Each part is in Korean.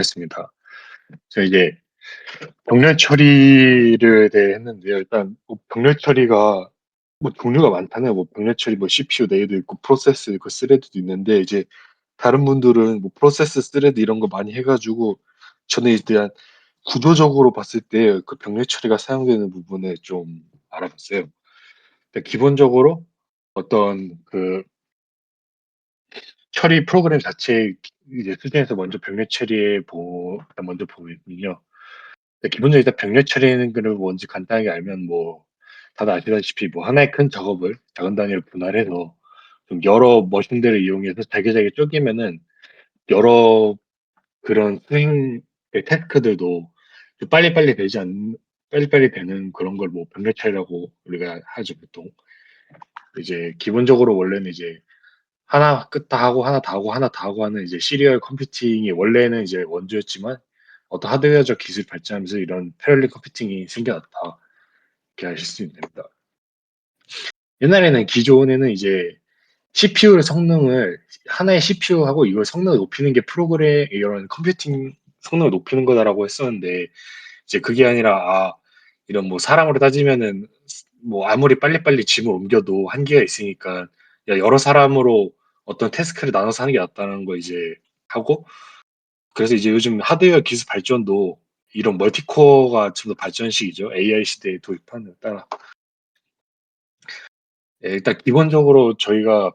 했습니다. 저 이제 병렬 처리를 대해 했는데요. 일단 뭐 병렬 처리가 뭐 종류가 많잖아요. 뭐 병렬 처리 뭐 CPU 내에도 있고 프로세스 있고 스레드도 있는데 이제 다른 분들은 뭐 프로세스 스레드 이런 거 많이 해가지고 저는 일단 구조적으로 봤을 때 그 병렬 처리가 사용되는 부분을 좀 알아봤어요. 근데 기본적으로 어떤 그 처리 프로그램 자체 이제 수준에서 먼저 병렬 처리에 먼저 보면요. 기본적으로 일단 병렬 처리하는 거를 뭔지 간단하게 알면 뭐 다들 아시다시피 뭐 하나의 큰 작업을 작은 단위로 분할해서 좀 여러 머신들을 이용해서 잘게 쪼개면은 여러 그런 수행 태스크들도 좀 빨리빨리 되는 그런 걸 뭐 병렬 처리라고 우리가 하죠 보통. 이제 기본적으로 원래는 이제 하나 끝 다 하고 하나 다 하고 하나 다 하고 하는 이제 시리얼 컴퓨팅이 원래는 이제 원조였지만 어떤 하드웨어적 기술이 발전하면서 이런 패럴렐 컴퓨팅이 생겨났다. 이렇게 아실 수 있습니다. 옛날에는 기존에는 이제 CPU 성능을 하나의 CPU하고 이걸 성능을 높이는 게 프로그램 이런 컴퓨팅 성능을 높이는 거다라고 했었는데 이제 그게 아니라 이런 뭐 사람으로 따지면은 뭐 아무리 빨리빨리 짐을 옮겨도 한계가 있으니까 야, 여러 사람으로 어떤 태스크를 나눠서 하는 게 낫다는 거 이제 하고 그래서 이제 요즘 하드웨어 기술 발전도 이런 멀티코어가 좀 더 발전식이죠. AI 시대에 도입하는 따라 일단 기본적으로 저희가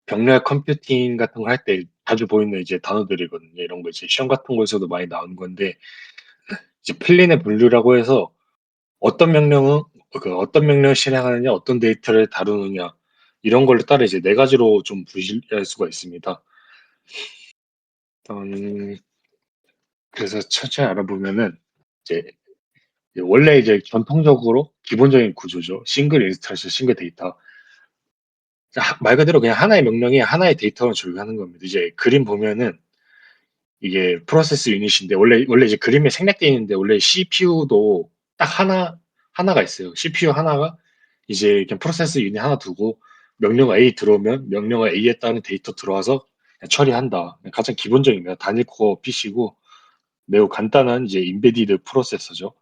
병렬 컴퓨팅 같은 거 할 때 자주 보이는 이제 단어들이거든요. 이런 거 이제 시험 같은 거에서도 많이 나오는 건데 이제 플린의 분류라고 해서 어떤 명령은 어떤 명령을 실행하느냐, 어떤 데이터를 다루느냐 이런 걸로 따라 이제 네 가지로 좀 분류할 수가 있습니다. 음, 그래서 천천히 알아보면은 이제 원래 이제 전통적으로 기본적인 구조죠. 싱글 인스턴스, 싱글 데이터. 말 그대로 그냥 하나의 명령이 하나의 데이터를 조율하는 겁니다. 이제 그림 보면은 이게 프로세스 유닛인데 원래 이제 그림에 생략되어 있는데 원래 CPU도 딱 하나가 있어요. CPU 하나가 이제 그냥 프로세스 유닛 하나 두고 명령 A 들어오면 명령어 A에 따른 데이터 들어와서 그냥 처리한다. 가장 기본적인 거 단일 코어 PC고 매우 간단한 이제 인베디드 프로세서죠.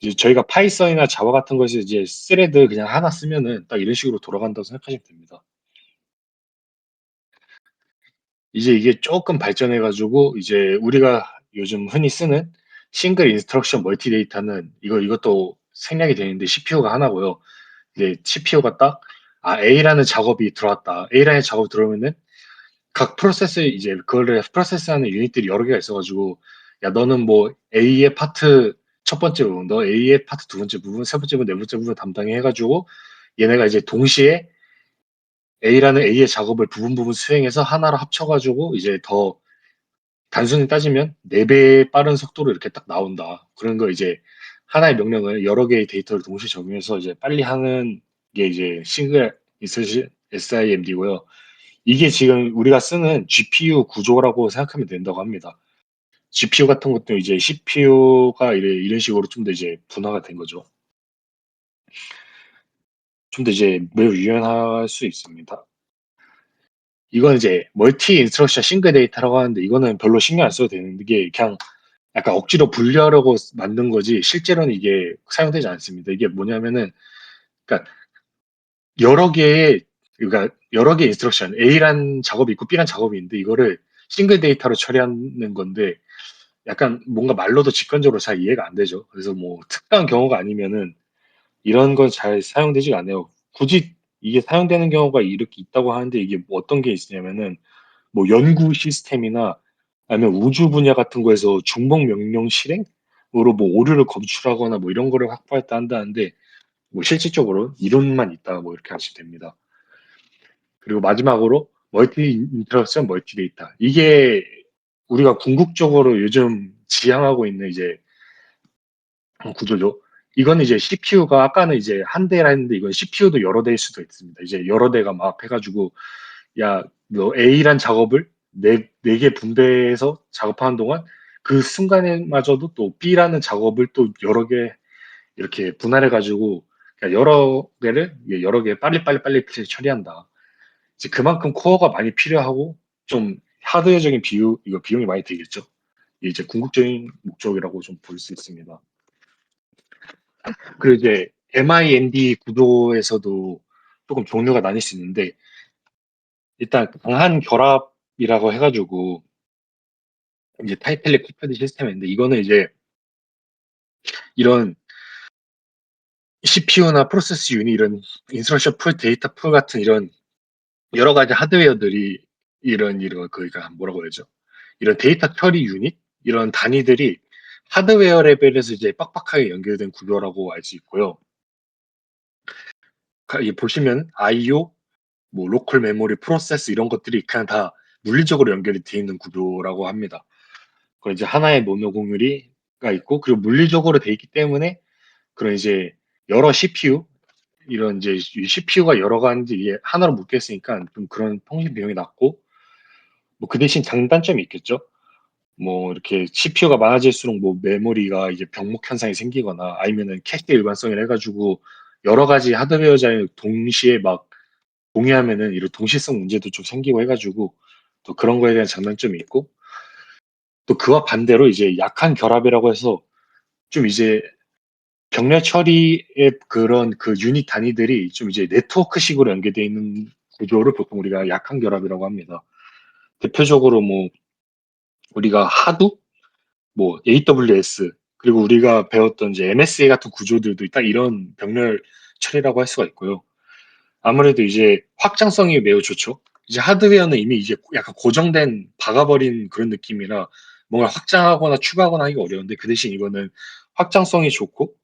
이제 저희가 파이썬이나 자바 같은 것이 이제 스레드 그냥 하나 쓰면은 딱 이런 식으로 돌아간다고 생각하시면 됩니다. 이제 이게 조금 발전해가지고 이제 우리가 요즘 흔히 쓰는 싱글 인스트럭션 멀티 데이터는 이것도 생략이 되는데 CPU가 하나고요. 이제 CPU가 딱 A라는 작업이 들어왔다. A라는 작업이 들어오면은 각 프로세스 이제 그거를 프로세스하는 유닛들이 여러 개가 있어가지고 야 너는 뭐 A의 파트 첫 번째 부분, 너 A의 파트 두 번째 부분, 세 번째 부분, 네 번째 부분 담당해 해가지고 얘네가 이제 동시에 A라는 A의 작업을 부분 수행해서 하나로 합쳐가지고 이제 더 단순히 따지면 4배의 빠른 속도로 이렇게 딱 나온다. 그런 거 이제 하나의 명령을 여러 개의 데이터를 동시에 적용해서 이제 빨리 하는 게 이제 싱글 인스턴스 SIMD고요. 이게 지금 우리가 쓰는 GPU 구조라고 생각하면 된다고 합니다. GPU 같은 것도 이제 CPU가 이런 식으로 좀 더 이제 분화가 된 거죠. 좀 더 이제 매우 유연할 수 있습니다. 이건 이제 멀티 인스트럭션 싱글 데이터라고 하는데 이거는 별로 신경 안 써도 되는 게 그냥 약간 억지로 분리하려고 만든 거지 실제로는 이게 사용되지 않습니다. 이게 뭐냐면은 그러니까 여러 개의 인스트럭션 A란 작업이 있고 B란 작업이 있는데 이거를 싱글 데이터로 처리하는 건데 약간 뭔가 말로도 직관적으로 잘 이해가 안 되죠. 그래서 뭐 특수한 경우가 아니면은 이런 건 잘 사용되지가 않아요. 굳이 이게 사용되는 경우가 이렇게 있다고 하는데 이게 뭐 어떤 게 있냐면은 뭐 연구 시스템이나 아니면 우주 분야 같은 거에서 중복 명령 실행으로 뭐 오류를 검출하거나 뭐 이런 거를 확보할 때 한다는데 뭐 실질적으로 이론만 있다 뭐 이렇게 하시면 됩니다. 그리고 마지막으로 멀티 인터랙션 멀티 데이터 이게 우리가 궁극적으로 요즘 지향하고 있는 이제 구조죠. 이건 이제 CPU가 아까는 이제 한 대라 했는데 이건 CPU도 여러 대일 수도 있습니다. 이제 여러 대가 막 해가지고 야, 너 A란 작업을 네 개 분배해서 작업하는 동안 그 순간에마저도 또 B라는 작업을 또 여러 개 이렇게 분할해가지고 여러 개 빨리 처리한다. 이제 그만큼 코어가 많이 필요하고 좀 하드웨어적인 이거 비용이 많이 들겠죠. 이제 궁극적인 목적이라고 좀 볼 수 있습니다. 그리고 이제 MIMD 구도에서도 조금 종류가 나뉠 수 있는데, 일단 강한 결합이라고 해가지고 이제 타이틀리 쿠퍼드 시스템인데, 이거는 이제 이런 CPU나 프로세스 유닛, 이런 인스트럭션 풀, 데이터 풀 같은 이런 여러 가지 하드웨어들이 이런 그니까 뭐라고 해야죠? 이런 데이터 처리 유닛 이런 단위들이 하드웨어 레벨에서 이제 빡빡하게 연결된 구조라고 알 수 있고요. 이 보시면 I/O, 뭐 로컬 메모리, 프로세스 이런 것들이 그냥 다 물리적으로 연결이 되어 있는 구조라고 합니다. 그리고 이제 하나의 노노 공유리가 있고, 그리고 물리적으로 돼 있기 때문에 그런 이제 여러 CPU, 이런 이제 CPU가 여러 가지 이게 하나로 묶였으니까 좀 그런 통신 비용이 낮고, 뭐 그 대신 장단점이 있겠죠. 뭐 이렇게 CPU가 많아질수록 뭐 메모리가 이제 병목 현상이 생기거나, 아니면은 캐시 일관성이라 해가지고 여러 가지 하드웨어 자를 동시에 막 공유하면은 이런 동시성 문제도 좀 생기고 해가지고, 또 그런 거에 대한 장단점이 있고, 또 그와 반대로 이제 약한 결합이라고 해서 좀 이제 병렬 처리의 그런 그 유닛 단위들이 좀 이제 네트워크식으로 연계되어 있는 구조를 보통 우리가 약한 결합이라고 합니다. 대표적으로 뭐 우리가 하도, 뭐 AWS, 그리고 우리가 배웠던 이제 MSA 같은 구조들도 딱 이런 병렬 처리라고 할 수가 있고요. 아무래도 이제 확장성이 매우 좋죠. 이제 하드웨어는 이미 이제 약간 고정된 박아버린 그런 느낌이라 뭔가 확장하거나 추가하거나 하기가 어려운데, 그 대신 이거는 확장성이 좋고,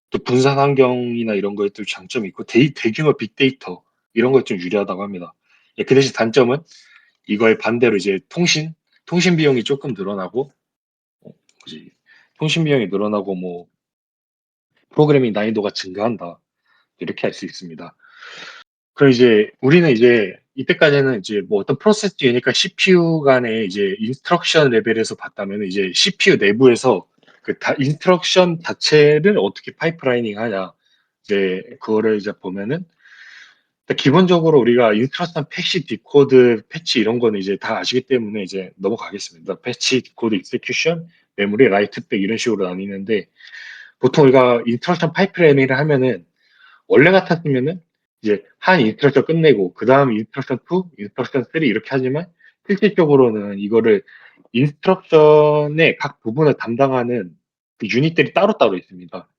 또 분산 환경이나 이런 거에 또 장점이 있고, 대규모 빅데이터 이런 거에 좀 유리하다고 합니다. 예, 그 대신 단점은 이거의 반대로 이제 통신 비용이 조금 늘어나고, 그지? 통신 비용이 늘어나고 뭐 프로그래밍 난이도가 증가한다, 이렇게 할 수 있습니다. 그럼 이제 우리는 이제 이때까지는 이제 뭐 어떤 프로세스니까 CPU 간의 이제 인스트럭션 레벨에서 봤다면, 이제 CPU 내부에서 그 인스트럭션 자체를 어떻게 파이프라이닝 하냐, 이제 그거를 이제 보면은, 기본적으로 우리가 인스트럭션 패치, 디코드, 패치 이런 거는 이제 다 아시기 때문에 이제 넘어가겠습니다. 패치, 디코드, 익세큐션, 메모리, 라이트백 이런 식으로 나뉘는데, 보통 우리가 인스트럭션 파이프라이닝을 하면은, 원래 같았으면은 이제 한 인스트럭션 끝내고 그 다음 인스트럭션 2, 인스트럭션 3 이렇게 하지만, 실질적으로는 이거를 인스트럭션의 각 부분을 담당하는 그 유닛들이 따로따로 있습니다.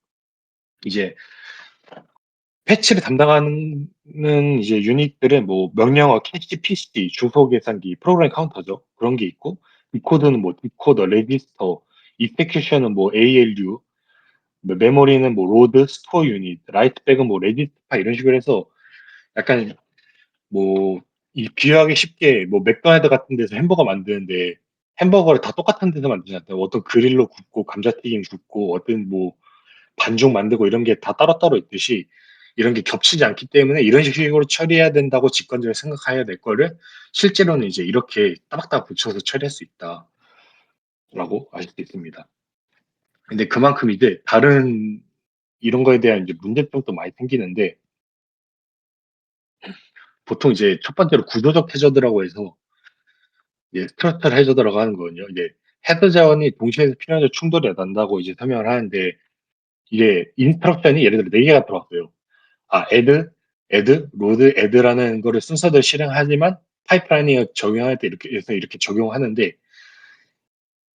이제 패치를 담당하는 이제 유닛들은 뭐 명령어, 캐시, PC, 주소 계산기, 프로그램 카운터죠. 그런 게 있고, 디코드는 뭐 디코더, 레지스터, 익세큐션은 뭐 ALU, 뭐 메모리는 뭐 로드, 스토어 유닛, 라이트백은 뭐 레지스파 이런 식으로 해서, 약간 뭐 이 비유하기 쉽게 뭐 맥도날드 같은 데서 햄버거 만드는데 햄버거를 다 똑같은 데서 만들지 않아요. 어떤 그릴로 굽고 감자튀김 굽고 어떤 뭐 반죽 만들고 이런 게 다 따로따로 있듯이, 이런 게 겹치지 않기 때문에 이런 식으로 처리해야 된다고 직관적으로 생각해야 될 거를 실제로는 이제 이렇게 따박따박 붙여서 처리할 수 있다라고 알 수 있습니다. 근데 그만큼 이제 다른 이런 거에 대한 이제 문제점도 많이 생기는데, 보통 이제 첫 번째로 구조적 해저드라고 해서, 이제 스트럭처럴 해저드라고 하는 거거든요. 이제 헤드 자원이 동시에 필요한 충돌이 난다고 이제 설명을 하는데, 이게 인스트럭션이 예를 들어 4개가 들어왔어요. 로드, 애드라는 거를 순서대로 실행하지만 파이프라인에 적용할 때 이렇게 해서 이렇게 적용하는데,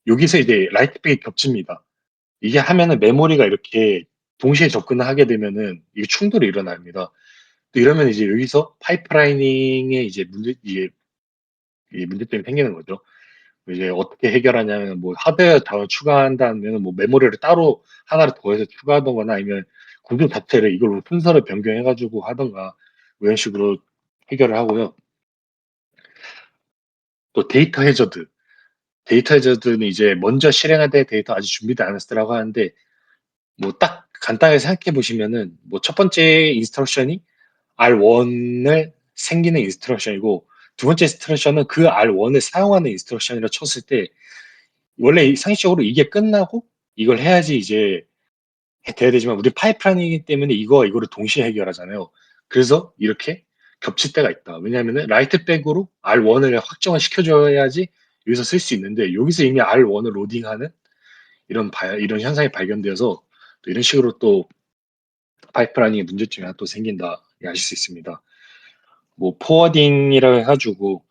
여기서 이제 라이트백이 겹칩니다. 이게 하면은 메모리가 이렇게 동시에 접근을 하게 되면은 이게 충돌이 일어납니다. 또 이러면 이제 여기서 파이프라이닝에 이제 이게 이 문제점이 생기는 거죠. 이제 어떻게 해결하냐면, 뭐 하드웨어 자원 추가한다면 뭐 메모리를 따로 하나를 더해서 추가하던거나, 아니면 구조 자체를 이걸로 순서를 변경해가지고 하던가, 뭐 이런 식으로 해결을 하고요. 또 데이터 해저드는 이제 먼저 실행할 때 데이터 아직 준비도 안 했으라고 하는데, 뭐 딱 간단하게 생각해 보시면은, 뭐 첫 번째 인스트럭션이 R1을 생기는 인스트럭션이고, 두 번째 인스트럭션은 그 R1을 사용하는 인스트럭션이라 쳤을 때, 원래 상식적으로 이게 끝나고 이걸 해야지 이제 돼야 되지만, 우리 파이프라인이기 때문에 이거를 동시에 해결하잖아요. 그래서 이렇게 겹칠 때가 있다. 왜냐하면은 라이트백으로 R1을 확정을 시켜줘야지 여기서 쓸 수 있는데 여기서 이미 R1을 로딩하는 이런 현상이 발견되어서 또 이런 식으로 또 파이프라인의 문제점이 하나 또 생긴다 아실 수 있습니다. 뭐 포워딩이라 해가지고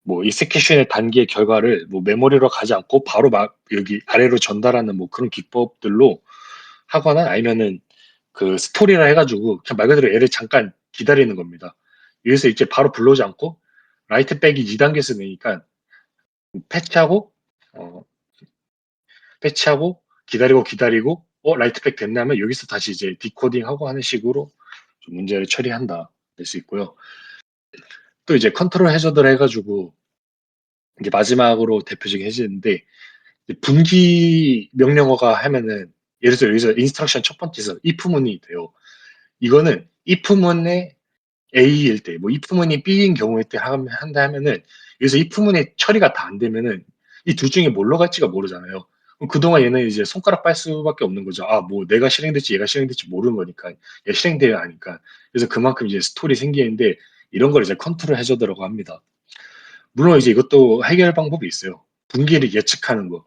뭐 익스큐션의 단계의 결과를 뭐 메모리로 가지 않고 바로 막 여기 아래로 전달하는 뭐 그런 기법들로 하거나 아니면은 그 스토리라 해가지고 그냥 말 그대로 얘를 잠깐 기다리는 겁니다. 여기서 이제 바로 불러오지 않고 라이트 백이 2단계에서 내니까 패치하고 어, 패치하고 기다리고 기다리고 라이트백 됐냐면 여기서 다시 이제 디코딩하고 하는 식으로 좀 문제를 처리한다 될 수 있고요. 또 이제 컨트롤 해저드를 해가지고 이제 마지막으로 대표적인 해제인데 분기 명령어가 하면은 예를 들어 여기서 인스트럭션 첫 번째에서 if문이 돼요. 이거는 if문의 A일 때, 뭐 if문이 B인 경우일 때 한다 하면은 여기서 if문의 처리가 다 안 되면은 이 둘 중에 뭘로 갈지가 모르잖아요. 그럼 그동안 얘는 이제 손가락 빨 수밖에 없는 거죠. 아, 뭐 내가 실행될지 얘가 실행될지 모르는 거니까 얘 실행돼야 하니까. 그래서 그만큼 이제 스토리 생기는데 이런 걸 이제 컨트롤 해저드라고 합니다. 물론 이제 이것도 해결 방법이 있어요. 분기를 예측하는 거.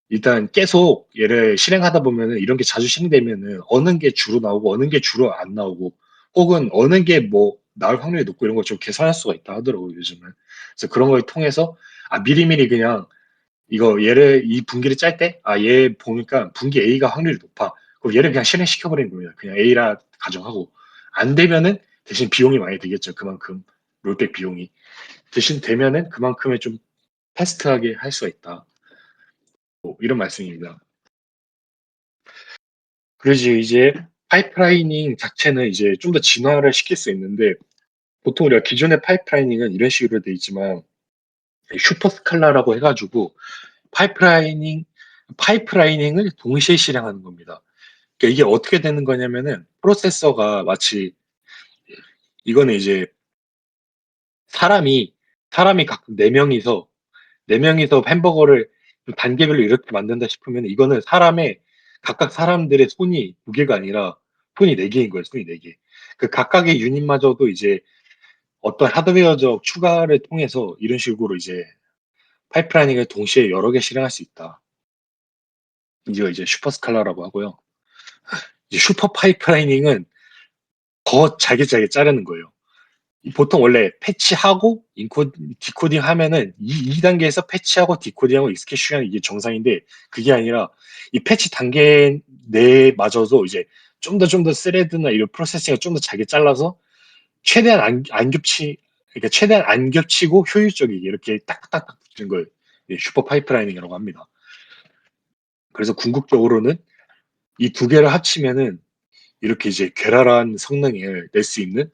일단 계속 얘를 실행하다 보면은 이런 게 자주 실행되면은 어느 게 주로 나오고 어느 게 주로 안 나오고 혹은 어느 게 뭐 나올 확률이 높고 이런 걸 좀 계산할 수가 있다 하더라고요, 요즘은. 그래서 그런 걸 통해서 미리미리 그냥 이거 얘를 이 분기를 짤 때 얘 보니까 분기 A가 확률이 높아. 그럼 얘를 그냥 실행시켜 버리는 겁니다. 그냥 A라 가정하고 안 되면은 대신 비용이 많이 들겠죠. 그만큼 롤백 비용이 대신 되면은 그만큼의 좀 패스트하게 할 수가 있다. 뭐 이런 말씀입니다. 그러지 이제 파이프라이닝 자체는 이제 좀 더 진화를 시킬 수 있는데 보통 우리가 기존의 파이프라이닝은 이런 식으로 돼 있지만 슈퍼 스칼라라고 해가지고 파이프라이닝 파이프라이닝을 동시에 실행하는 겁니다. 그러니까 이게 어떻게 되는 거냐면은 프로세서가 마치 이거는 이제 사람이 사람이 각 네 명이서 햄버거를 단계별로 이렇게 만든다 싶으면 이거는 각각 사람들의 손이 두 개가 아니라 손이 네 개인 거예요. 손이 네 개. 그 각각의 유닛마저도 이제 어떤 하드웨어적 추가를 통해서 이런 식으로 이제 파이프라이닝을 동시에 여러 개 실행할 수 있다. 이게 이제 슈퍼스칼라라고 하고요. 이제 슈퍼 파이프라이닝은 더 잘게 잘게 자르는 거예요. 보통 원래 패치하고 디코딩 하면은 이 단계에서 패치하고 디코딩하고 익스큐션이 이게 정상인데 그게 아니라 이 패치 단계 내마저도 이제 좀 더 스레드나 이런 프로세싱을 좀 더 잘게 잘라서 최대한 그러니까 최대한 안 겹치고 효율적이게 이렇게 딱딱딱 붙는 걸 슈퍼 파이프라이닝이라고 합니다. 그래서 궁극적으로는 이 두 개를 합치면은 이렇게 이제 괴랄한 성능을 낼 수 있는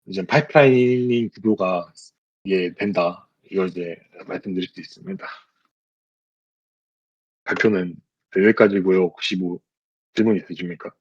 이제 파이프라이닝 구조가 이게 된다. 이걸 이제 말씀드릴 수 있습니다. 발표는 여기까지고요. 혹시 뭐 질문 있으십니까?